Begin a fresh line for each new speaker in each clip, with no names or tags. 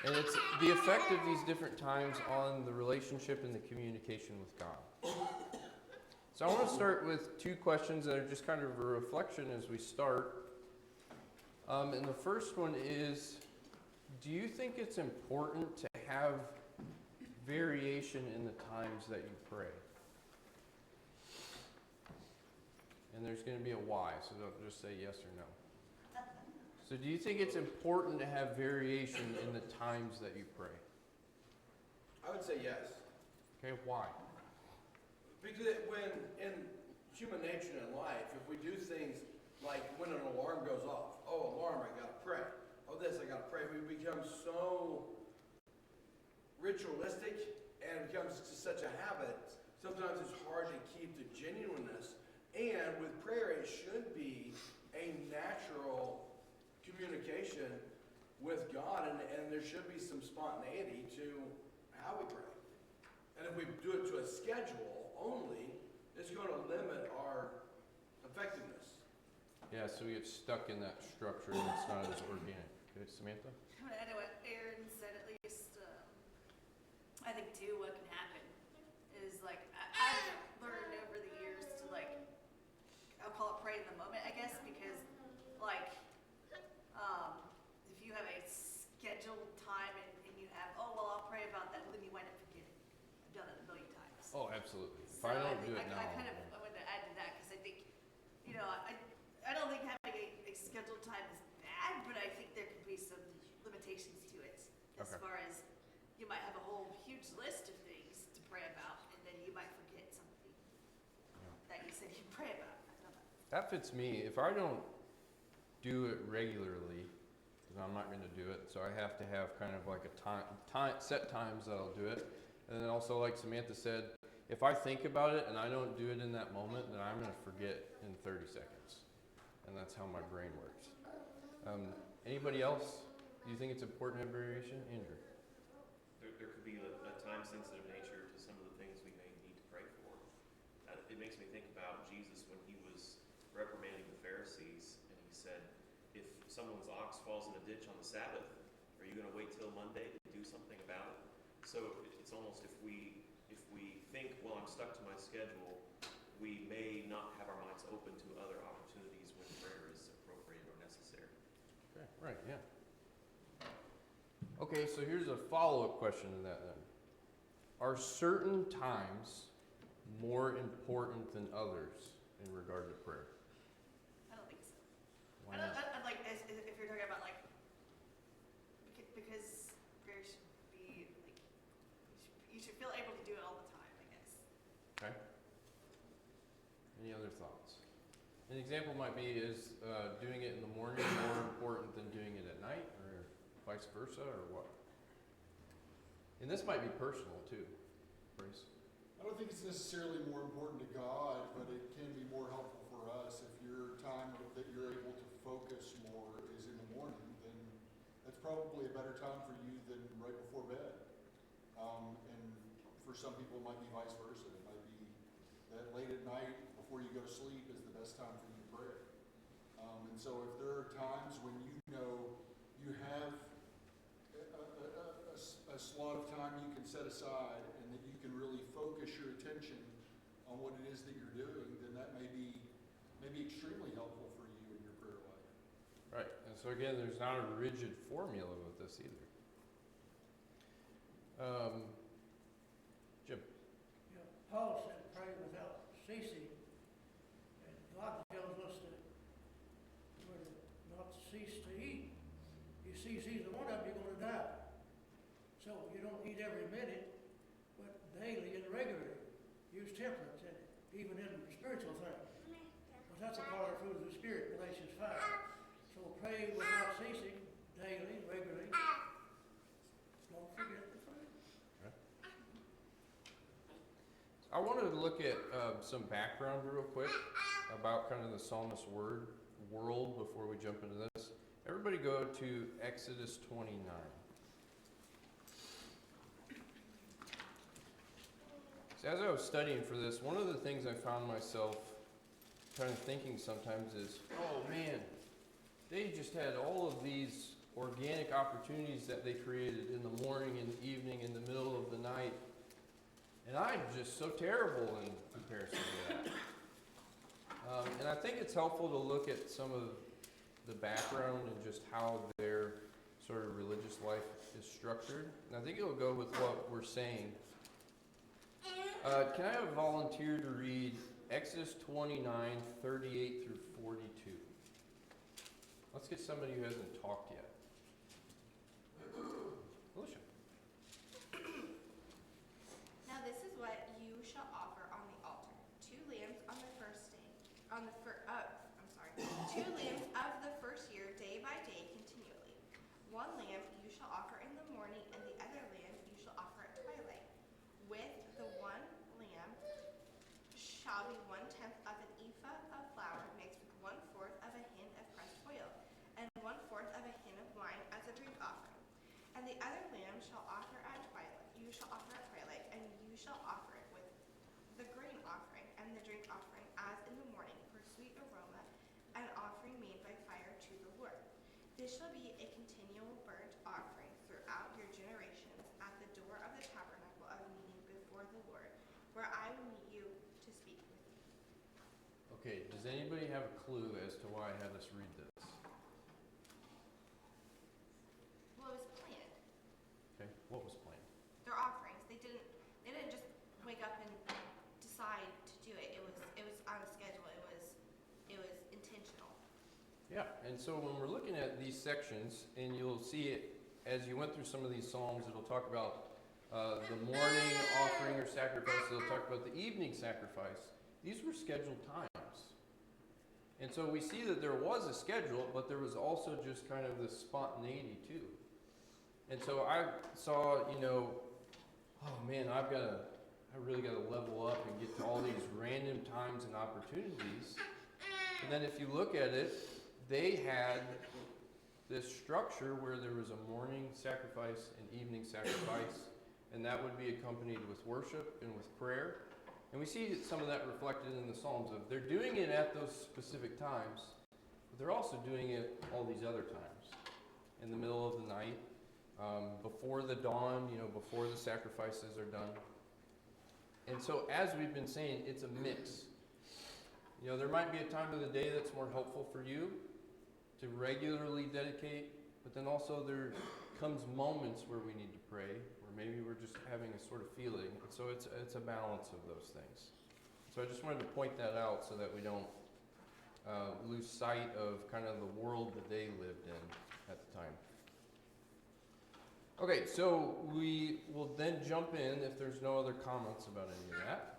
And it's the effect of these different times on the relationship and the communication with God. So I want to start with two questions that are just kind of a reflection as we start. And the first one is, do you think it's important to have variation in the times that you pray? And there's going to be a why, so don't just say yes or no. So do you think it's important to have variation in the times that you pray?
I would say yes.
Okay, why?
Because when in human nature and life, if we do things like when an alarm goes off, oh, alarm, I gotta pray. Oh, this, I gotta pray. We become so ritualistic and it becomes just such a habit. Sometimes it's hard to keep the genuineness. And with prayer, it should be a natural communication with God, and there should be some spontaneity to how we pray. And if we do it to a schedule only, it's going to limit our effectiveness.
Yeah, so we get stuck in that structure and it's not as organic. Okay, Samantha?
I know what Aaron said, at least. I think, too, what can happen is, like, I've learned over the years to, like, I'll call it pray in the moment, I guess, because, like, if you have a scheduled time and you have, oh, well, I'll pray about that, well, then you wind up forgetting. I've done it a million times.
Oh, absolutely. If
So
I don't do it
I
now.
I wanted to add to that because I think, I don't think having a scheduled time is bad, but I think there could be some limitations to it as
Okay.
far as you might have a whole huge list of things to pray about, and then you might forget something that you said you pray about. I don't know.
That fits me. If I don't do it regularly, then I'm not going to do it. So I have to have kind of like a set times that I'll do it. And then also, like Samantha said, if I think about it and I don't do it in that moment, then I'm going to forget in 30 seconds. And that's how my brain works. Anybody else? Do you think it's important to have variation? Andrew?
There could be a time-sensitive nature to some of the things we may need to pray for. It makes me think about Jesus when he was reprimanding the Pharisees, and he said, if someone's ox falls in a ditch on the Sabbath, are you going to wait till Monday to do something about it? So it's almost if we think, well, I'm stuck to my schedule, we may not have our minds open to other opportunities when prayer is appropriate or necessary.
Okay, right, yeah. Okay, so here's a follow-up question to that then. Are certain times more important than others in regard to prayer?
I don't think so.
Why
I
not?
don't, like, if you're talking about, like, because prayer should be, like, you should feel able to do it all the time, I guess.
Okay. Any other thoughts? An example might be, is doing it in the morning more important than doing it at night, or vice versa, or what? And this might be personal too, Brace.
I don't think it's necessarily more important to God, but it can be more helpful for us. If your time that you're able to focus more is in the morning, then that's probably a better time for you than right before bed. And for some people, it might be vice versa. It might be that late at night before you go to sleep is the best time for you to pray. And so if there are times when you know you have a slot of time you can set aside and that you can really focus your attention on what it is that you're doing, then that may be extremely helpful for you in your prayer life.
Right, and so again, there's not a rigid formula with this either. Jim?
You know, Paul said pray without ceasing, and God tells us that we're not to cease to eat. You cease either one of them, you're going to die. So you don't eat every minute, but daily and regularly. Use temperance in it, even in spiritual things. Because that's a part of the fruit of the Spirit, Galatians 5. So pray without ceasing, daily, regularly. Don't forget the fruit.
I wanted to look at some background real quick about kind of the psalmist world before we jump into this. Everybody go to Exodus 29. So as I was studying for this, one of the things I found myself kind of thinking sometimes is, oh man, they just had all of these organic opportunities that they created in the morning, in the evening, in the middle of the night. And I'm just so terrible in comparison to that. And I think it's helpful to look at some of the background and just how their sort of religious life is structured. And I think it'll go with what we're saying. Can I have a volunteer to read Exodus 29, 38 through 42? Let's get somebody who hasn't talked yet. Alicia.
Now this is what you shall offer on the altar: 2 lambs on the first day, two lambs of the first year, day by day, continually. 1 lamb you shall offer in the morning, and the other lamb you shall offer at twilight. With the 1 lamb shall be 1/10 of an ephah of flour mixed with 1/4 of a hin of pressed oil, and 1/4 of a hin of wine as a drink offering. And the other lamb shall offer at twilight. You shall offer at twilight, and you shall offer it with the grain offering and the drink offering as in the morning, for sweet aroma, an offering made by fire to the Lord. This shall be a continual burnt offering throughout your generations at the door of the tabernacle of meeting before the Lord, where I will meet you to speak with you.
Okay, does anybody have a clue as to why I had us read this?
Well, it was planned.
Okay, what was planned?
Their offerings. They didn't just wake up and decide to do it. It was on a schedule. It was intentional.
Yeah, and so when we're looking at these sections, and you'll see it as you went through some of these Psalms, it'll talk about the morning offering or sacrifice, it'll talk about the evening sacrifice. These were scheduled times. And so we see that there was a schedule, but there was also just kind of this spontaneity too. And so I saw, oh man, I really got to level up and get to all these random times and opportunities. And then if you look at it, they had this structure where there was a morning sacrifice and evening sacrifice, and that would be accompanied with worship and with prayer. And we see some of that reflected in the Psalms of they're doing it at those specific times, but they're also doing it all these other times. In the middle of the night, before the dawn, before the sacrifices are done. And so as we've been saying, it's a mix. There might be a time of the day that's more helpful for you to regularly dedicate, but then also there comes moments where we need to pray, or maybe we're just having a sort of feeling. And so it's a balance of those things. So I just wanted to point that out so that we don't lose sight of kind of the world that they lived in at the time. Okay, so we will then jump in, if there's no other comments about any of that,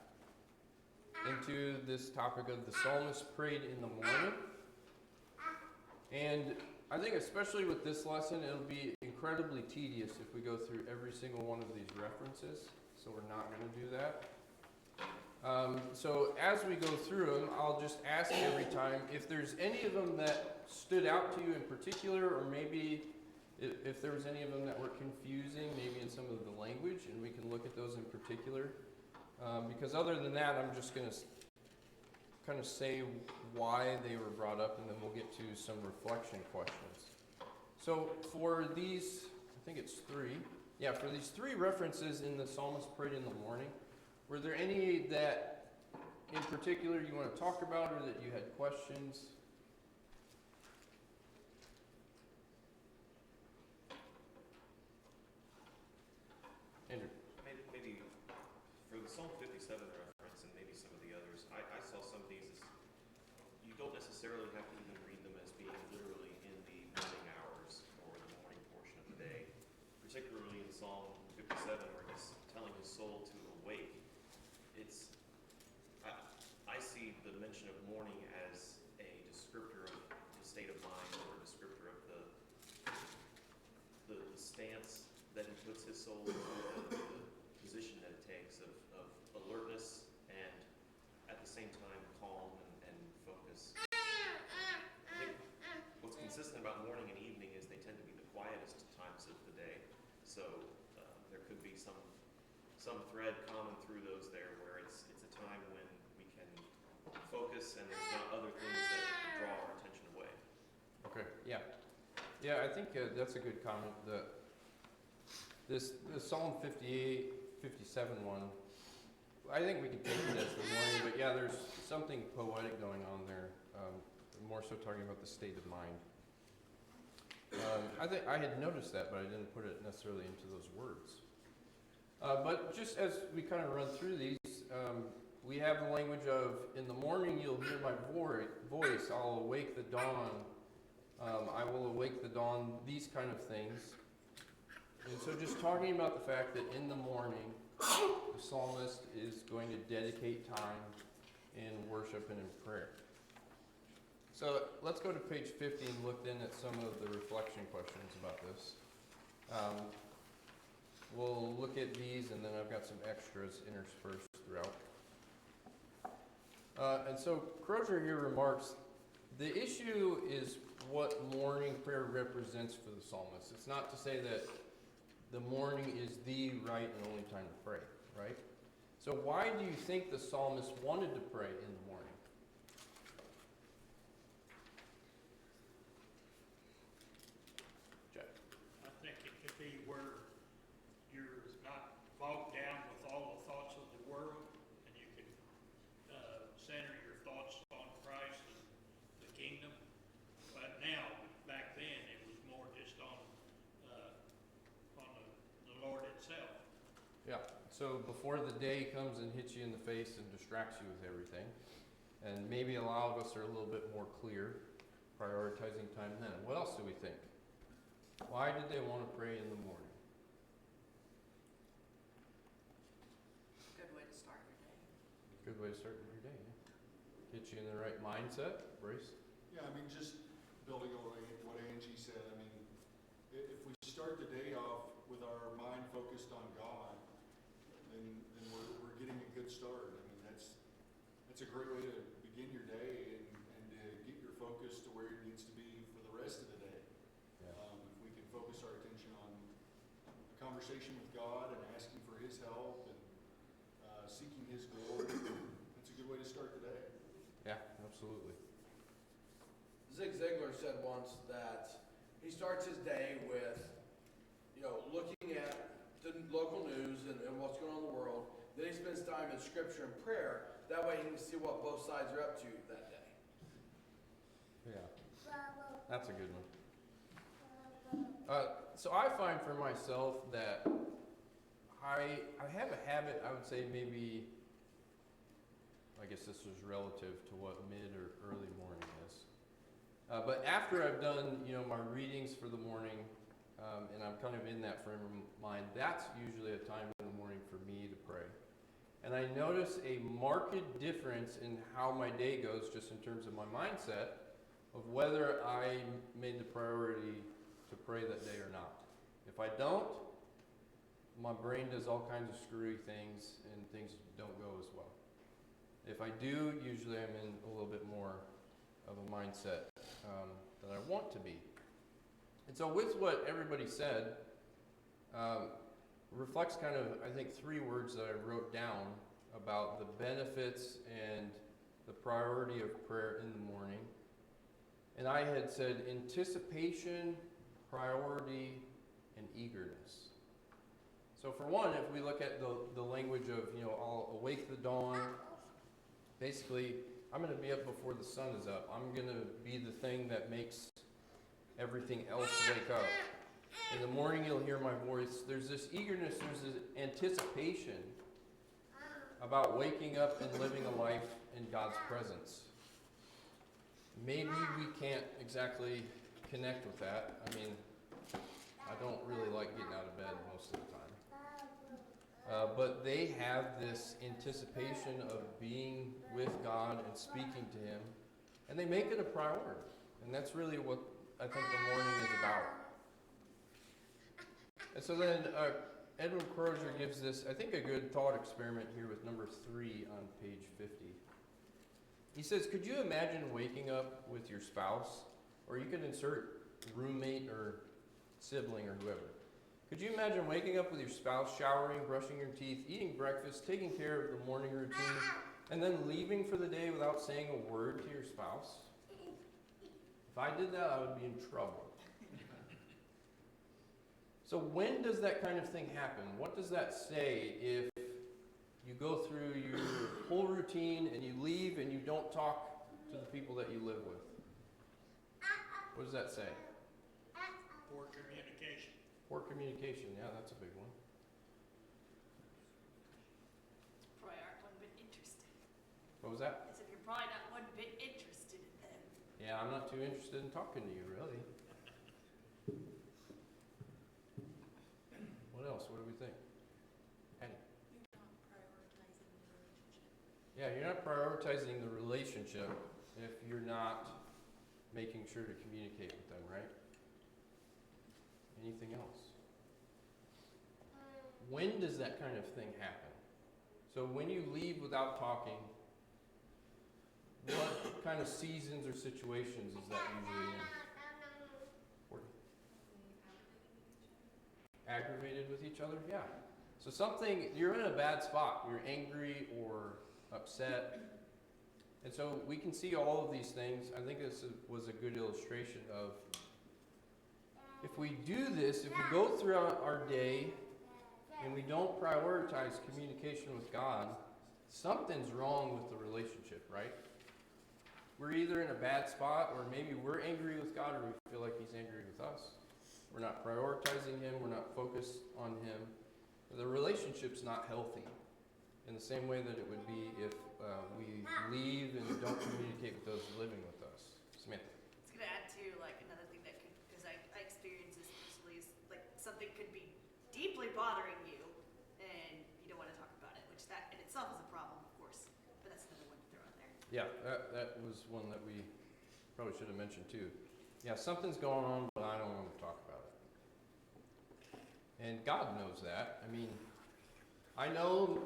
into this topic of the psalmist prayed in the morning. And I think especially with this lesson, it'll be incredibly tedious if we go through every single one of these references, so we're not going to do that. So as we go through them, I'll just ask every time if there's any of them that stood out to you in particular, or maybe if there was any of them that were confusing, maybe in some of the language, and we can look at those in particular. Because other than that, I'm just going to kind of say why they were brought up, and then we'll get to some reflection questions. So for these, I think it's 3. Yeah, for these 3 references in the psalmist prayed in the morning, were there any that in particular you want to talk about, or that you had questions? Andrew.
Maybe for the Psalm 57 reference and maybe some of the others, I saw some of these as, you don't necessarily have to even read them as being literally in the morning hours or the morning portion of the day. Particularly in Psalm 57 where he's telling his soul to awake. I see the mention of morning as a descriptor of the state of mind, or a descriptor of the stance that he puts his soul in, the position that it takes of alertness and at the same time calm and focus. I think what's consistent about morning and evening is they tend to be the quietest times of the day. So there could be some thread common through those there where it's a time when we can focus and there's not other things that draw our attention away.
Okay, yeah. Yeah, I think that's a good comment. The Psalm 58, 57 one, I think we can take it as the morning, but yeah, there's something poetic going on there, more so talking about the state of mind. I think I had noticed that, but I didn't put it necessarily into those words. But just as we kind of run through these, we have the language of, in the morning you'll hear my voice, I'll awake the dawn, I will awake the dawn, these kind of things. And so just talking about the fact that in the morning, the psalmist is going to dedicate time in worship and in prayer. So let's go to page 50 and look then at some of the reflection questions about this. We'll look at these, and then I've got some extras interspersed throughout. And so Crozier here remarks, the issue is what morning prayer represents for the psalmist. It's not to say that the morning is the right and only time to pray, right? So why do you think the psalmist wanted to pray in the morning? Jeff?
I think it could be where you're not bogged down with all the thoughts of the world, and you can center your thoughts on Christ and the kingdom. But now, back then, it was more just on the Lord itself.
Yeah, so before the day comes and hits you in the face and distracts you with everything, and maybe a lot of us are a little bit more clear, prioritizing time then. What else do we think? Why did they want to pray in the morning?
Good way to start your day.
Good way to start your day, yeah. Get you in the right mindset, Brace.
Yeah, I mean, just building on what Angie said, I mean, if we start the day off with our mind focused on God, then we're getting a good start. I mean, that's a great way to begin your day and to get your focus to where it needs to be for the rest of the day.
Yeah.
If we can focus our attention on a conversation with God and asking for His help and seeking His glory, that's a good way to start the day.
Yeah, absolutely.
Zig Ziglar said once that he starts his day with, looking at the local news and what's going on in the world. Then he spends time in scripture and prayer. That way he can see what both sides are up to that day.
Yeah, that's a good one. So I find for myself that I have a habit, I would say maybe, I guess this was relative to what mid or early morning is. But after I've done, my readings for the morning, and I'm kind of in that frame of mind, that's usually a time in the morning for me to pray. And I notice a marked difference in how my day goes, just in terms of my mindset, of whether I made the priority to pray that day or not. If I don't, my brain does all kinds of screwy things, and things don't go as well. If I do, usually I'm in a little bit more of a mindset that I want to be. And so with what everybody said, reflects kind of, I think, 3 words that I wrote down about the benefits and the priority of prayer in the morning. And I had said anticipation, priority, and eagerness. So for one, if we look at the language of, I'll awake the dawn, basically, I'm going to be up before the sun is up. I'm going to be the thing that makes everything else wake up. In the morning, you'll hear my voice. There's this eagerness, there's this anticipation about waking up and living a life in God's presence. Maybe we can't exactly connect with that. I mean, I don't really like getting out of bed most of the time. But they have this anticipation of being with God and speaking to Him, and they make it a priority. And that's really what I think the morning is about. And so then Edwin Crozier gives this, I think, a good thought experiment here with number 3 on page 50. He says, could you imagine waking up with your spouse, or you could insert roommate or sibling or whoever. Could you imagine waking up with your spouse, showering, brushing your teeth, eating breakfast, taking care of the morning routine, and then leaving for the day without saying a word to your spouse? If I did that, I would be in trouble. So when does that kind of thing happen? What does that say if you go through your whole routine and you leave and you don't talk to the people that you live with? What does that say?
Poor communication.
Poor communication, yeah, that's a big one.
Probably aren't one bit interested.
What was that?
I said you're probably not one bit interested in them.
Yeah, I'm not too interested in talking to you, really. What else? What do we think? Patty?
You're not prioritizing the relationship.
Yeah, you're not prioritizing the relationship if you're not making sure to communicate with them, right? Anything else? When does that kind of thing happen? So when you leave without talking, what kind of seasons or situations is that usually in? Or aggravated with each other? Yeah. So something, you're in a bad spot. You're angry or upset. And so we can see all of these things. I think this was a good illustration of if we do this, if we go throughout our day and we don't prioritize communication with God, something's wrong with the relationship, right? We're either in a bad spot or maybe we're angry with God or we feel like He's angry with us. We're not prioritizing Him. We're not focused on Him. The relationship's not healthy in the same way that it would be if we leave and don't communicate with those living with us. Samantha.
It's gonna add to like another thing that could, because I experience this personally, is like something could be deeply bothering you and you don't want to talk about it, which that in itself is a problem, of course, but that's another one to throw in there.
Yeah, that was one that we probably should have mentioned too. Yeah, something's going on, but I don't want to talk about it. And God knows that. I mean, I know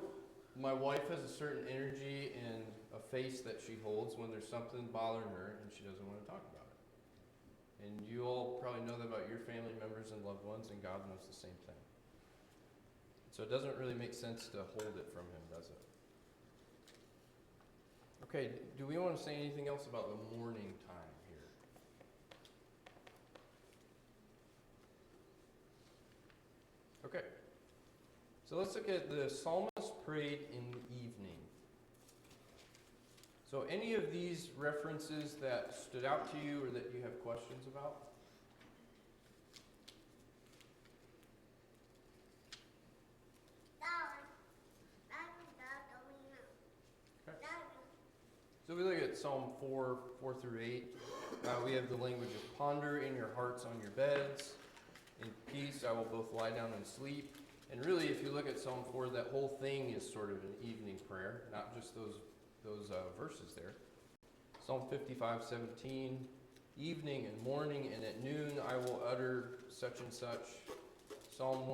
my wife has a certain energy and a face that she holds when there's something bothering her and she doesn't want to talk about it. And you all probably know that about your family members and loved ones, and God knows the same thing. So it doesn't really make sense to hold it from Him, does it? Okay, do we want to say anything else about the morning time here? Okay. So let's look at the psalmist prayed in the evening. So any of these references that stood out to you or that you have questions about? Okay. So we look at Psalm 4 through 8. We have the language of ponder in your hearts on your beds. In peace I will both lie down and sleep. And really, if you look at Psalm 4, that whole thing is sort of an evening prayer, not just those verses there. Psalm 55:17, evening and morning and at noon I will utter such and such. Psalm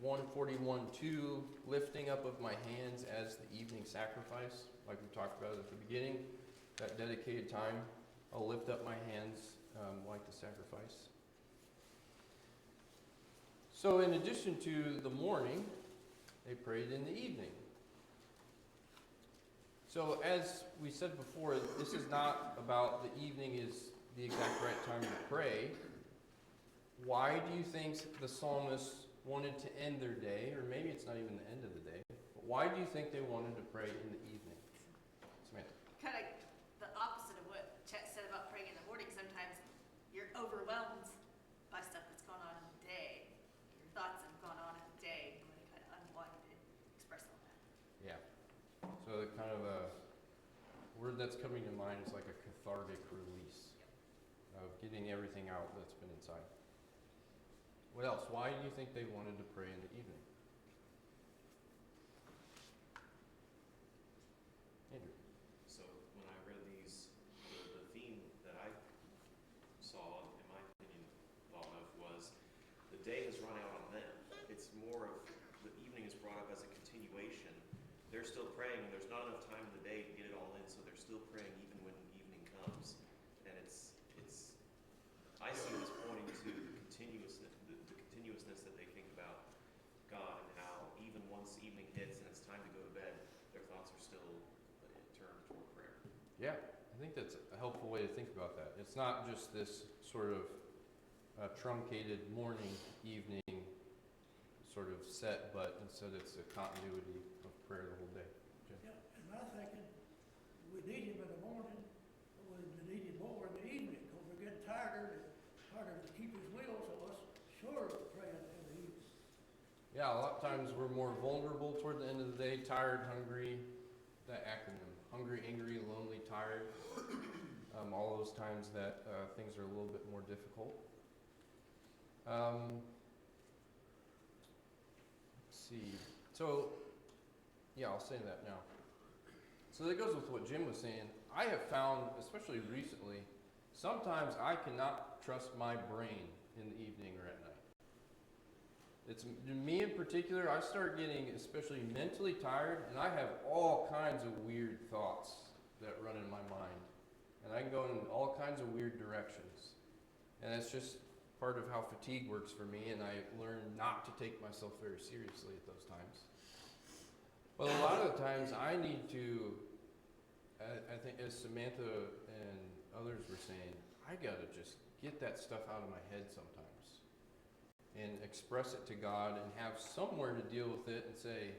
141:2, lifting up of my hands as the evening sacrifice, like we talked about at the beginning, that dedicated time. I'll lift up my hands like the sacrifice. So in addition to the morning, they prayed in the evening. So as we said before, this is not about the evening is the exact right time to pray. Why do you think the psalmist wanted to end their day, or maybe it's not even the end of the day, but why do you think they wanted to pray in the evening? Samantha.
Kind of the opposite of what Chet said about praying in the morning. Sometimes you're overwhelmed by stuff that's going on in the day. Your thoughts have gone on in the day. You want to kind of unwind and express all that.
Yeah. So kind of a word that's coming to mind is like a cathartic release of getting everything out that's been inside. What else? Why do you think they wanted to pray in the evening? Andrew.
So when I read these, the theme that I saw, in my opinion, thought of was the day has run out on them. It's more of the evening is brought up as a continuation. They're still praying, and there's not enough time in the day to get it all in, so they're still praying even when evening comes. And it's I see this pointing to the continuousness that they think about God and how even once evening hits and it's time to go to bed, their thoughts are still turned toward prayer.
Yeah, I think that's a helpful way to think about that. It's not just this sort of truncated morning, evening sort of set, but instead it's a continuity of prayer the whole day. Jim?
Yeah, and my thinking, we need him in the morning, but we need him more in the evening, because we're getting tired, harder to keep his will, so let's sure pray in the evening.
Yeah, a lot of times we're more vulnerable toward the end of the day, tired, hungry, that acronym, hungry, angry, lonely, tired. All those times that things are a little bit more difficult. Let's see. So, yeah, I'll say that now. So that goes with what Jim was saying. I have found, especially recently, sometimes I cannot trust my brain in the evening or at night. It's me in particular, I start getting especially mentally tired, and I have all kinds of weird thoughts that run in my mind. And I can go in all kinds of weird directions. And that's just part of how fatigue works for me, and I learn not to take myself very seriously at those times. But a lot of the times I need to, I think as Samantha and others were saying, I gotta just get that stuff out of my head sometimes and express it to God and have somewhere to deal with it and say,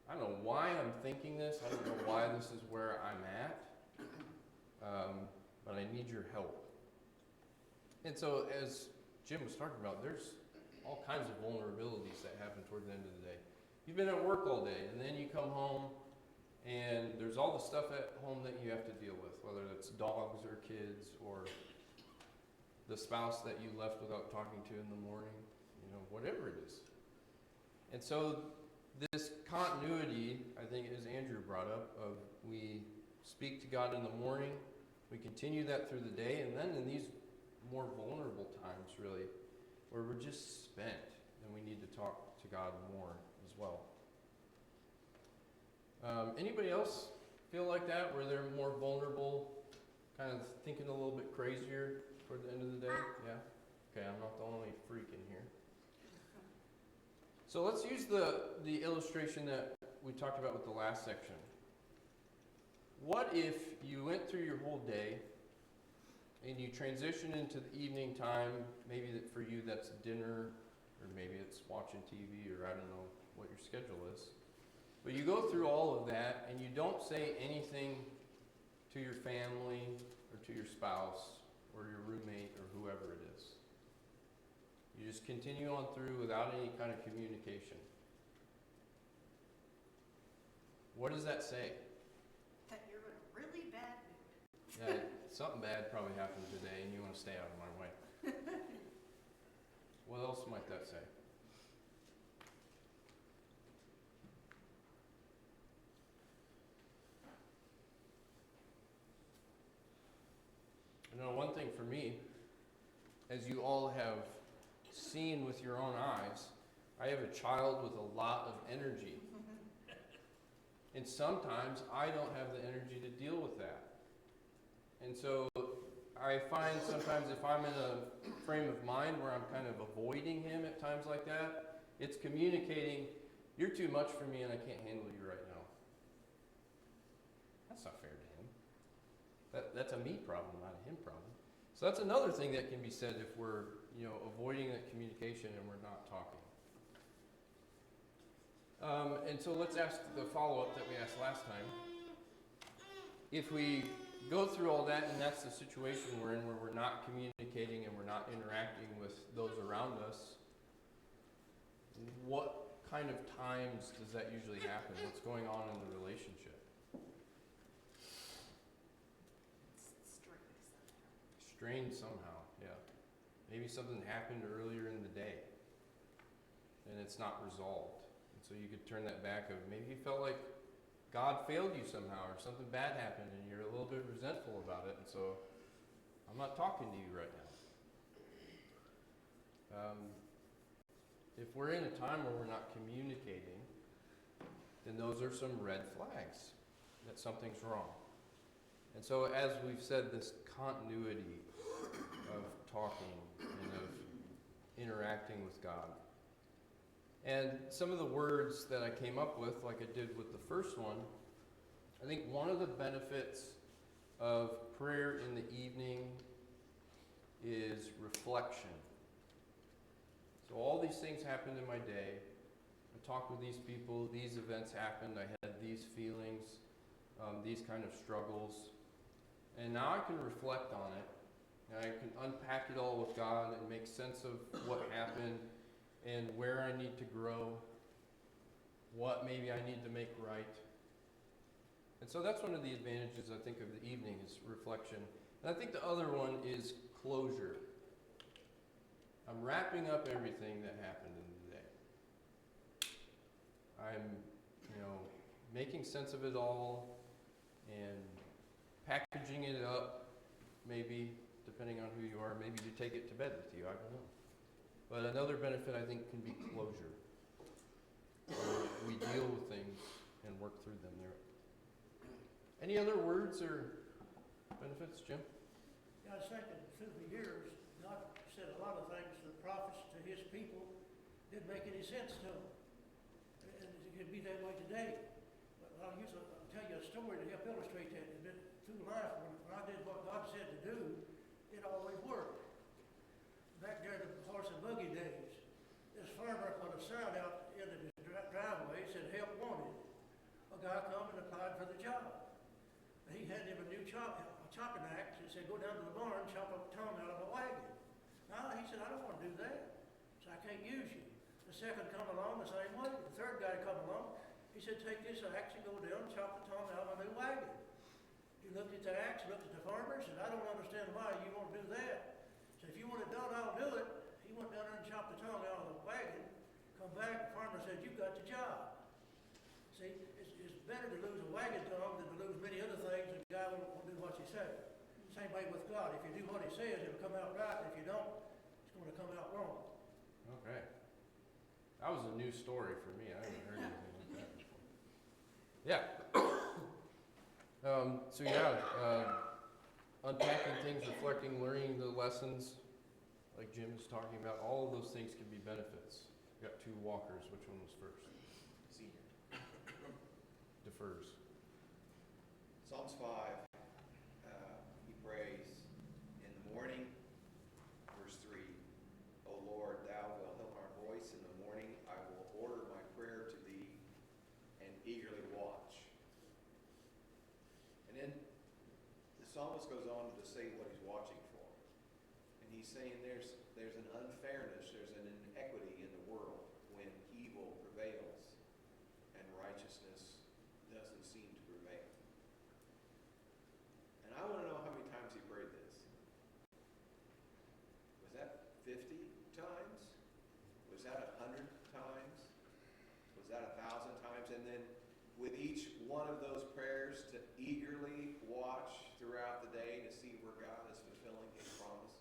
I don't know why I'm thinking this, I don't know why this is where I'm at, but I need your help. And so as Jim was talking about, there's all kinds of vulnerabilities that happen toward the end of the day. You've been at work all day, and then you come home, and there's all the stuff at home that you have to deal with, whether it's dogs or kids or the spouse that you left without talking to in the morning, whatever it is. And so this continuity, I think, as Andrew brought up, of we speak to God in the morning, we continue that through the day, and then in these more vulnerable times, really, where we're just spent and we need to talk to God more as well. Anybody else feel like that, where they're more vulnerable, kind of thinking a little bit crazier toward the end of the day? Yeah? Okay, I'm not the only freak in here. So let's use the illustration that we talked about with the last section. What if you went through your whole day and you transition into the evening time? Maybe that for you that's dinner, or maybe it's watching TV, or I don't know what your schedule is. But you go through all of that and you don't say anything to your family or to your spouse or your roommate or whoever it is. You just continue on through without any kind of communication. What does that say?
That you're in a really bad mood.
Yeah, something bad probably happened today and you want to stay out of my way. What else might that say? One thing for me, as you all have seen with your own eyes, I have a child with a lot of energy. And sometimes I don't have the energy to deal with that. And so I find sometimes if I'm in a frame of mind where I'm kind of avoiding him at times like that, it's communicating, you're too much for me and I can't handle you right now. That's not fair to him. That's a me problem, not a him problem. So that's another thing that can be said if we're, avoiding that communication and we're not talking. And so let's ask the follow-up that we asked last time. If we go through all that and that's the situation we're in where we're not communicating and we're not interacting with those around us, what kind of times does that usually happen? What's going on in the relationship? Strained somehow, yeah. Maybe something happened earlier in the day and it's not resolved. And so you could turn that back of maybe you felt like God failed you somehow or something bad happened and you're a little bit resentful about it, and so I'm not talking to you right now. If we're in a time where we're not communicating, then those are some red flags that something's wrong. And so as we've said, this continuity of talking and of interacting with God. And some of the words that I came up with, like I did with the first one, I think one of the benefits of prayer in the evening is reflection. So all these things happened in my day. I talked with these people, these events happened, I had these feelings, these kind of struggles. And now I can reflect on it. And I can unpack it all with God and make sense of what happened and where I need to grow, what maybe I need to make right. And so that's one of the advantages, I think, of the evening is reflection. And I think the other one is closure. I'm wrapping up everything that happened in the day. I'm, making sense of it all and packaging it up, maybe, depending on who you are. Maybe you take it to bed with you, I don't know. But another benefit, I think, can be closure. We deal with things and work through them there. Any other words or benefits, Jim?
Yeah, I was thinking through the years, God said a lot of things to the prophets, to his people, didn't make any sense to them. And it could be that way today. But I'll tell you a story to help illustrate that. Through life, when I did what God said to do, it always worked. Back there in the horse and buggy days, this farmer put a sign out in his driveway, said help wanted. A guy come and applied for the job. He had him a new chopping axe. He said, go down to the barn, chop a tongue out of a wagon. No, he said, I don't want to do that. So I can't use you. The second come along the same way. The third guy come along. He said, take this axe and go down and chop the tongue out of a new wagon. He looked at the axe, looked at the farmer, said, I don't understand why you want to do that. So if you want it done, I'll do it. He went down there and chopped the tongue out of the wagon. Come back, the farmer said, you got the job. See, it's better to lose a wagon tongue than to lose many other things and the guy won't do what you say. Same way with God. If you do what he says, it'll come out right. If you don't, it's going to come out wrong.
Okay. That was a new story for me. I haven't heard anything like that before. Yeah. Unpacking things, reflecting, learning the lessons, like Jim is talking about, all of those things can be benefits. We got two walkers. Which one was first?
Senior.
Defers.
Psalms 5, he prays in the morning, verse 3, O Lord, thou wilt help our voice in the morning. I will order my prayer to thee and eagerly watch. And then the psalmist goes on to say what he's watching for. And he's saying there's an unfairness, there's an inequity in the world when evil prevails and righteousness doesn't seem to prevail. And I want to know how many times he prayed this. Was that 50 times? Was that 100 times? Was that 1,000 times? And then with each one of those prayers to eagerly watch throughout the day to see where God is fulfilling his promise.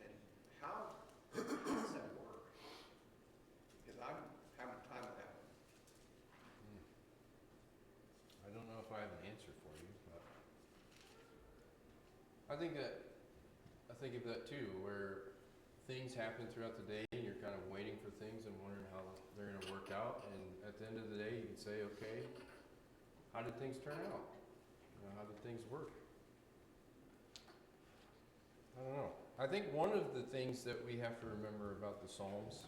And how does that work? Because I'm having time with that one.
I don't know if I have an answer for you, but I think of that too, where things happen throughout the day and you're kind of waiting for things and wondering how they're going to work out. And at the end of the day, you can say, okay, how did things turn out? How did things work? I don't know. I think one of the things that we have to remember about the Psalms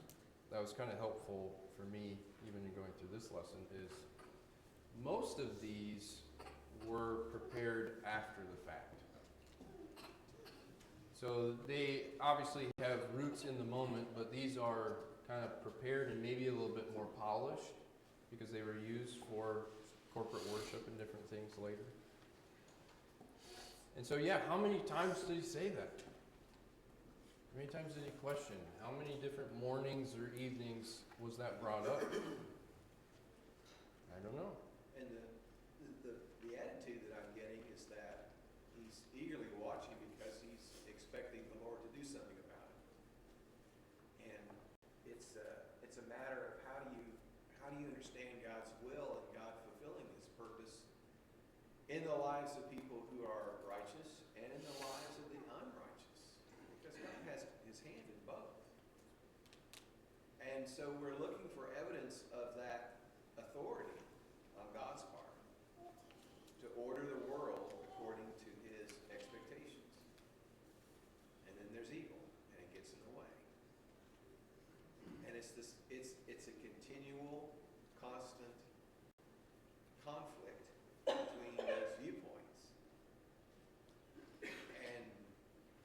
that was kind of helpful for me, even in going through this lesson, is most of these were prepared after the fact. So they obviously have roots in the moment, but these are kind of prepared and maybe a little bit more polished because they were used for corporate worship and different things later. And so, how many times did he say that? How many times did he question? How many different mornings or evenings was that brought up? I don't know.
And the attitude that I'm getting is that he's eagerly watching because he's expecting the Lord to do something about it. And it's a matter of how do you understand God's will and God fulfilling his purpose in the lives of people who are righteous and in the lives of the unrighteous. Because God has his hand in both. And so we're looking for evidence of that authority on God's part to order the world according to his expectations. it's a continual, constant conflict between those viewpoints. And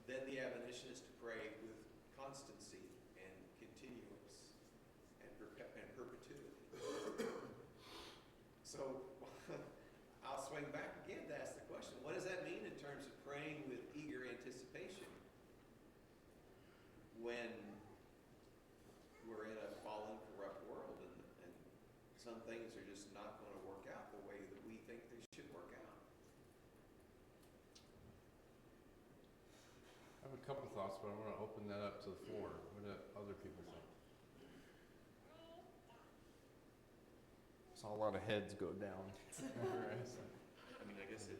then the admonition is to pray with constancy and continuance and perpetuity. So I'll swing back again to ask the question, what does that mean in terms of praying with eager anticipation when we're in a fallen, corrupt world and some things are just not going to work out the way that we think they should work out?
I have a couple thoughts, but I want to open that up to the floor. What do other people think? Saw a lot of heads go down.
I mean, I guess it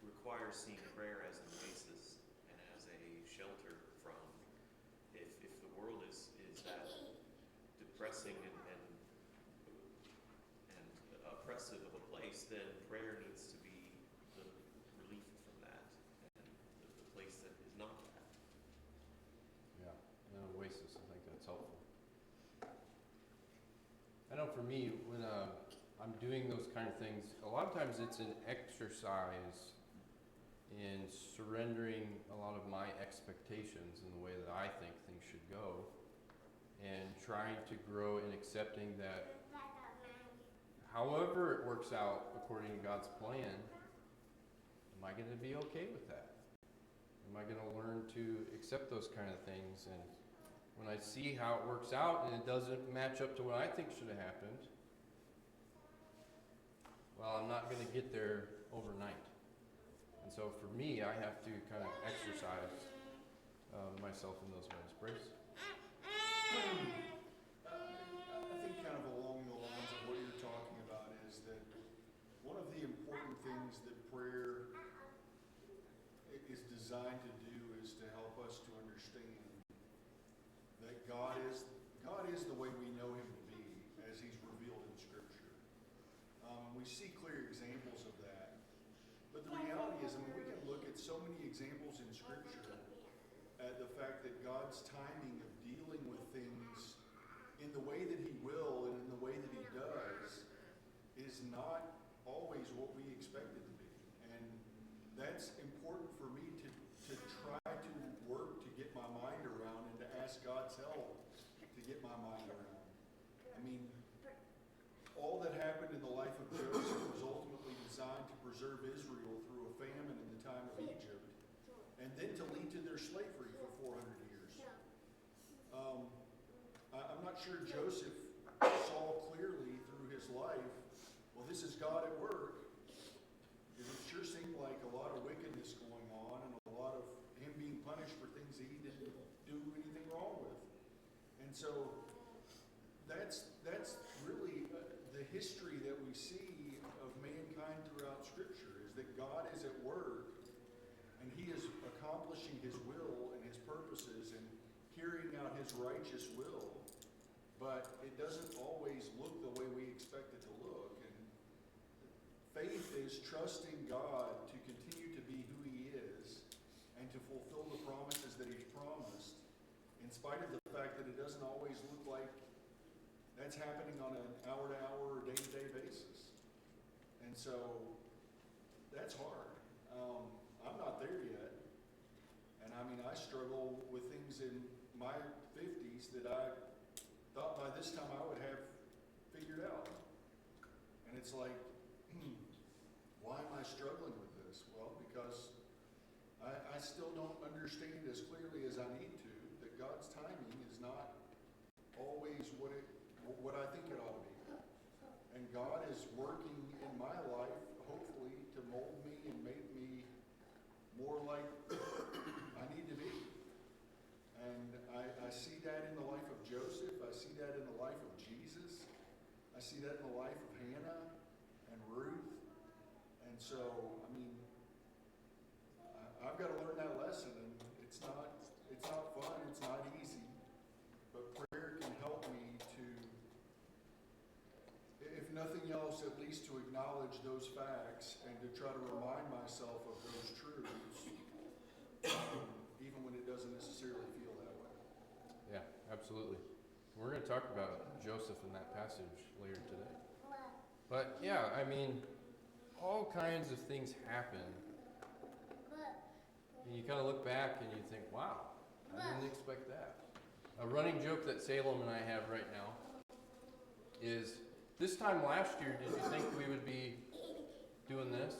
requires seeing prayer as an oasis and as a shelter from, if the world is that depressing and oppressive of a place, then prayer needs to be the relief from that, and the place that is not that.
Yeah, an oasis. I think that's helpful. I know for me, when I'm doing those kind of things, a lot of times it's an exercise in surrendering a lot of my expectations in the way that I think things should go, and trying to grow in accepting that however it works out according to God's plan, am I going to be okay with that? Am I going to learn to accept those kind of things? And when I see how it works out and it doesn't match up to what I think should have happened, well, I'm not going to get there overnight. And so for me, I have to kind of exercise myself in those ways. Brace?
I think kind of along the lines of what you're talking about is that one of the important things that prayer is designed to do is to help us to understand that God is the way we know Him to be as He's revealed in Scripture. We see clear examples of that. But the reality is, I mean, we can look at so many examples in Scripture at the fact that God's timing of dealing with things in the way that He will and in the way that He does is not always what we expect it to be. And that's important for me to try to work to get my mind around and to ask God's help to get my mind around. I mean, all that happened in the life of Joseph was ultimately designed to preserve Israel through a famine in the time of Egypt, and then to lead to their slavery for 400 years. I'm not sure Joseph saw clearly through his life, well, this is God at work, because it sure seemed like a lot of wickedness going on and a lot of him being punished for things that he didn't do anything wrong with. And so that's really the history that we see of mankind throughout Scripture, is that God is at work and He is accomplishing His will and His purposes and carrying out His righteous will, but it doesn't always look the way we expect it to look. And faith is trusting God to continue to be who He is and to fulfill the promises that He's promised, in spite of the fact that it doesn't always look like that's happening on an hour-to-hour or day-to-day basis. And so that's hard. I'm not there yet. And I mean, I struggle with things in my 50s that I thought by this time I would have figured out. And it's like, why am I struggling with this? Well, because I still don't understand as clearly as I need to that God's timing is not always what I think it ought to be. And God is working in my life, hopefully, to mold me and make me more like I need to be. And I see that in the life of Joseph. I see that in the life of Jesus. I see that in the life of Hannah and Ruth. And so, I mean, I've got to learn that lesson. And it's not fun. It's not easy. But prayer can help me to, if nothing else, at least to acknowledge those facts and to try to remind myself of those truths, even when it doesn't necessarily feel that way.
Yeah, absolutely. we're going to talk about Joseph in that passage later today. But yeah, I mean, all kinds of things happen. And you kind of look back and you think, wow, I didn't expect that. A running joke that Salem and I have right now is, this time last year, did you think we would be doing this?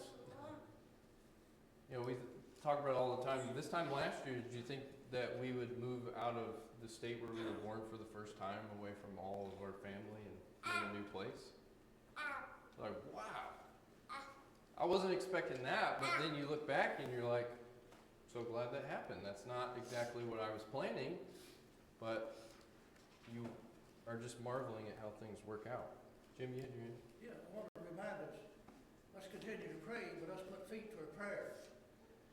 You know, we talk about it all the time. This time last year, did you think that we would move out of the state where we were born for the first time, away from all of our family and in a new place? Like, wow. I wasn't expecting that, but then you look back and you're like, so glad that happened. That's not exactly what I was planning, but you are just marveling at how things work out. Jim, you had your hand?
Yeah, I want to remind us, let's continue to pray, but let's put feet to a prayer.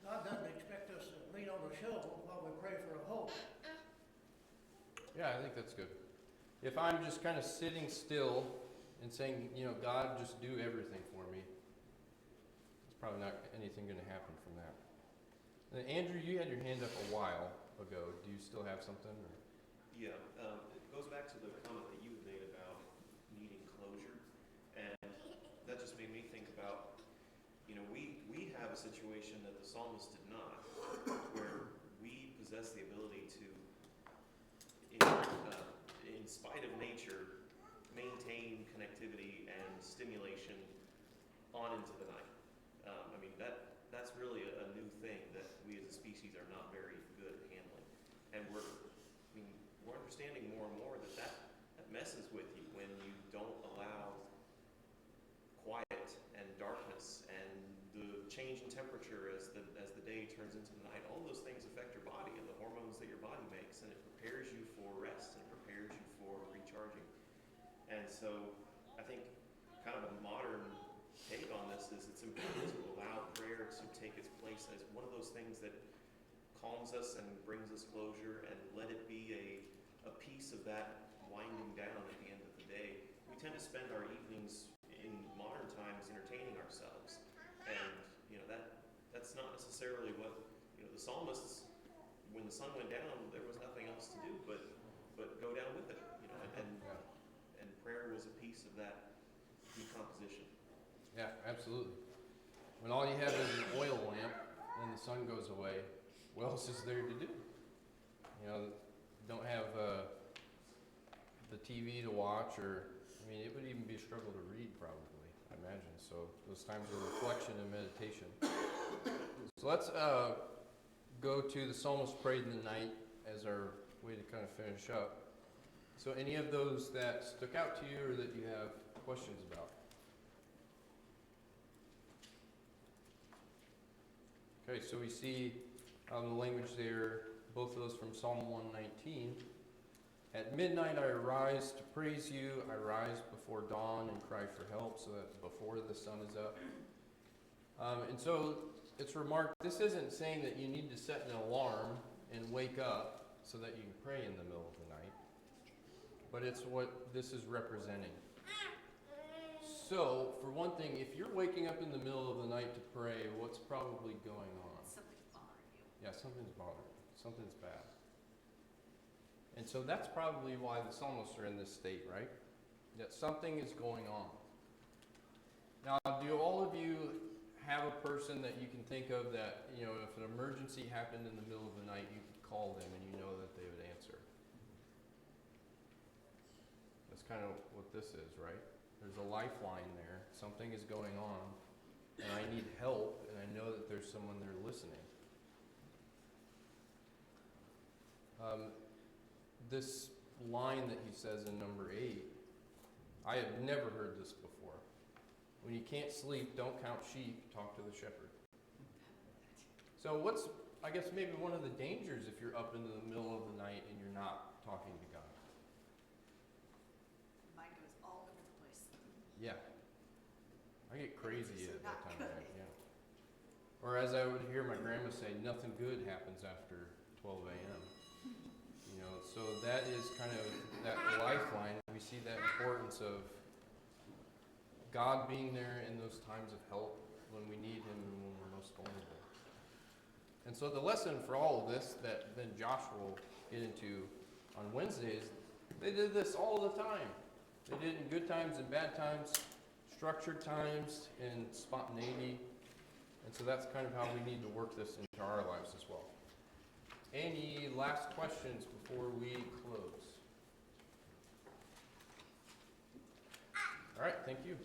God doesn't expect us to lean on a shovel while we pray for a hope.
Yeah, I think that's good. If I'm just kind of sitting still and saying, you know, God, just do everything for me, it's probably not anything going to happen from that. And Andrew, you had your hand up a while ago. Do you still have something? Or?
Yeah, it goes back to the comment that you made about needing closure, and that just made me think about, you know, we have a situation that the psalmist did not, where we possess the ability to, in spite of nature, maintain connectivity and stimulation on into the night. I mean, that's really a new thing that we as a species are not very good at handling, and we're understanding more and more that messes with you when you don't allow quiet and darkness and the change in temperature as the day turns into the night. All those things affect your body and the hormones that your body makes, and it prepares you for rest and prepares you for recharging. And so I think kind of a modern take on this is it's important to allow prayer to take its place as one of those things that calms us and brings us closure, and let it be a piece of that winding down at the end of the day. We tend to spend our evenings in modern times entertaining ourselves, and you know that's not necessarily what, you know, the psalmists, when the sun went down, there was nothing else to do but go down with it, you know, and prayer was a piece of that decomposition.
Yeah, absolutely. When all you have is an oil lamp and the sun goes away, what else is there to do? You know, don't have the TV to watch, or, I mean, it would even be a struggle to read probably, I imagine. So those times of reflection and meditation. So let's go to the psalmist prayed in the night as our way to kind of finish up. So any of those that stuck out to you or that you have questions about? Okay, so we see the language there, both of those from Psalm 119. At midnight I arise to praise you, I rise before dawn and cry for help, so that's before the sun is up. And so it's remarked, this isn't saying that you need to set an alarm and wake up so that you can pray in the middle of the night, but it's what this is representing. So, for one thing, if you're waking up in the middle of the night to pray, what's probably going on?
Something's bothering you.
Yeah, something's bothering you. Something's bad. And so that's probably why the psalmists are in this state, right? That something is going on. Now, do all of you have a person that you can think of that, you know, if an emergency happened in the middle of the night, you could call them and you know that they would answer? That's kind of what this is, right? There's a lifeline there. Something is going on, and I need help, and I know that there's someone there listening. This line that he says in number 8, I have never heard this before. When you can't sleep, don't count sheep, talk to the shepherd. So what's, I guess, maybe one of the dangers if you're up in the middle of the night and you're not talking to God?
Mine goes all over the place.
Yeah. I get crazy at that
Not
time of
good.
night, yeah. Or as I would hear my grandma say, nothing good happens after 12 a.m. You know, so that is kind of that lifeline. We see that importance of God being there in those times of help when we need Him and when we're most vulnerable. And so the lesson for all of this that then Josh will get into on Wednesday is They did this all the time. They did it in good times and bad times, structured times and spontaneity. And so that's kind of how we need to work this into our lives as well. Any last questions before we close? All right, thank you.